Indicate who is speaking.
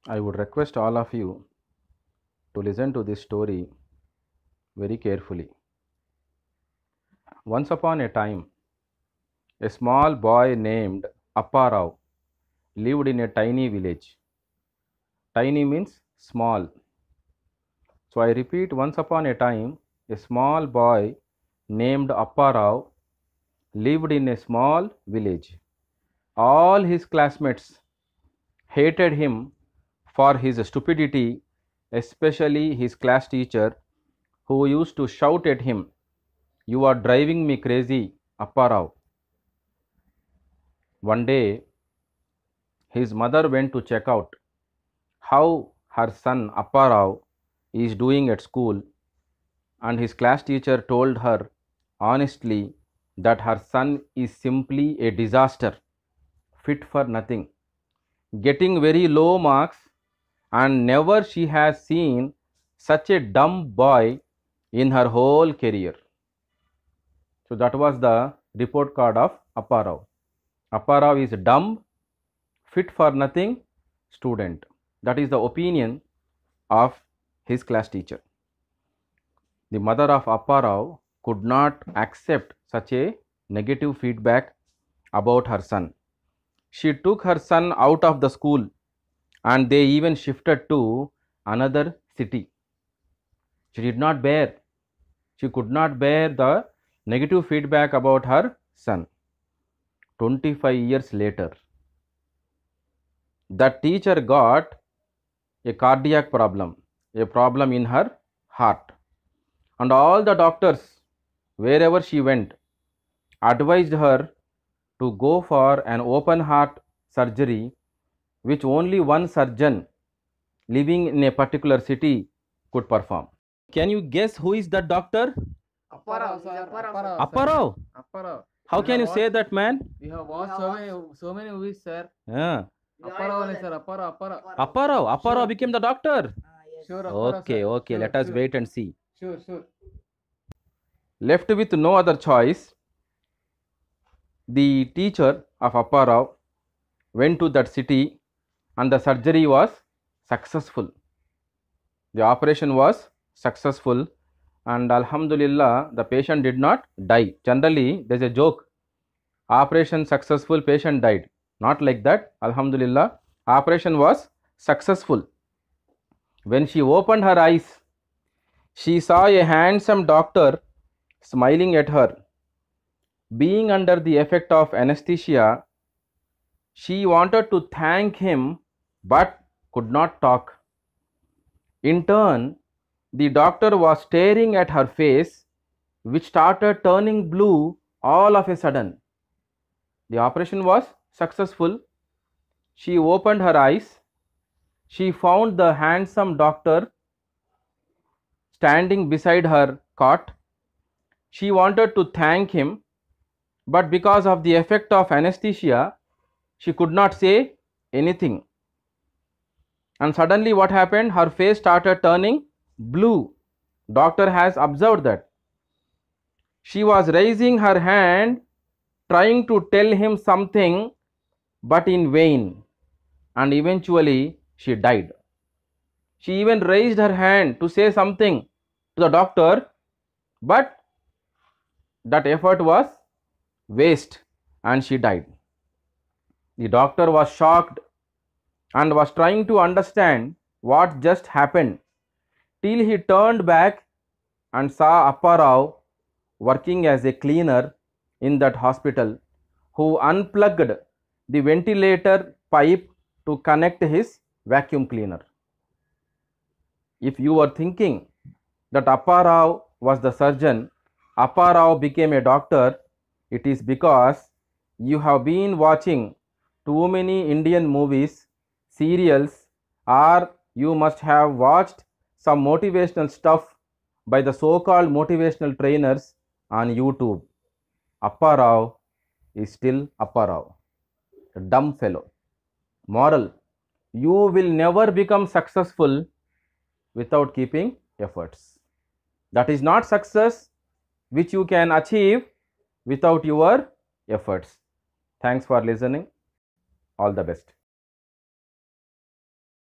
Speaker 1: I would request all of you to listen to this story very carefully. Once upon a time, a small boy named Apparao lived in a tiny village. Tiny means small. So I repeat, once upon a time, a small boy named Apparao lived in a small village. All his classmates hated him for his stupidity, especially his class teacher who used to shout at him, "You are driving me crazy, Apparao." One day, his mother went to check out how her son Apparao is doing at school, and his class teacher told her honestly that her son is simply a disaster, fit for nothing, getting very low marks, and never she has seen such a dumb boy in her whole career. So that was the report card of Apparao. Apparao is dumb, fit for nothing student. That is the opinion of his class teacher. The mother of Apparao could not accept such a negative feedback about her son. She took her son out of the school and they even shifted to another city. She did not bear, she could not bear the negative feedback about her son. 25 years later, that teacher got a cardiac problem, a problem in her heart. And all the doctors, wherever she went, advised her to go for an open heart surgery, which only one surgeon living in a particular city could perform. Can you guess who is that doctor?
Speaker 2: Apparao, sir. Apparao.
Speaker 1: Apparao.
Speaker 2: Apparao.
Speaker 1: How can you say that, man?
Speaker 2: We have watched so many movies, sir.
Speaker 1: Yeah.
Speaker 2: Apparao only, sir. Apparao.
Speaker 1: Apparao. Apparao
Speaker 2: Sure.
Speaker 1: became the doctor.
Speaker 2: Sure, Apparao,
Speaker 1: Okay,
Speaker 2: sir.
Speaker 1: okay.
Speaker 2: Sure,
Speaker 1: Let us
Speaker 2: sure.
Speaker 1: wait and see.
Speaker 2: Sure.
Speaker 1: Left with no other choice, the teacher of Apparao went to that city and the surgery was successful. The operation was successful and Alhamdulillah, the patient did not die. Generally, there is a joke, operation successful, patient died. Not like that. Alhamdulillah, operation was successful. When she opened her eyes, she saw a handsome doctor smiling at her. Being under the effect of anesthesia, she wanted to thank him but could not talk. In turn, the doctor was staring at her face, which started turning blue all of a sudden. The operation was successful. She opened her eyes. She found the handsome doctor standing beside her cot. She wanted to thank him, but because of the effect of anesthesia, she could not say anything. And suddenly what happened? Her face started turning blue. Doctor has observed that. She was raising her hand, trying to tell him something, but in vain. And eventually she died. She even raised her hand to say something to the doctor, but that effort was waste and she died. The doctor was shocked and was trying to understand what just happened till he turned back and saw Apparao working as a cleaner in that hospital, who unplugged the ventilator pipe to connect his vacuum cleaner. If you were thinking that Apparao was the surgeon, Apparao became a doctor, it is because you have been watching too many Indian movies, serials, or you must have watched some motivational stuff by the so-called motivational trainers on YouTube. Apparao is still Apparao, a dumb fellow. Moral: you will never become successful without keeping efforts. That is not success which you can achieve without your efforts. Thanks for listening. All the best.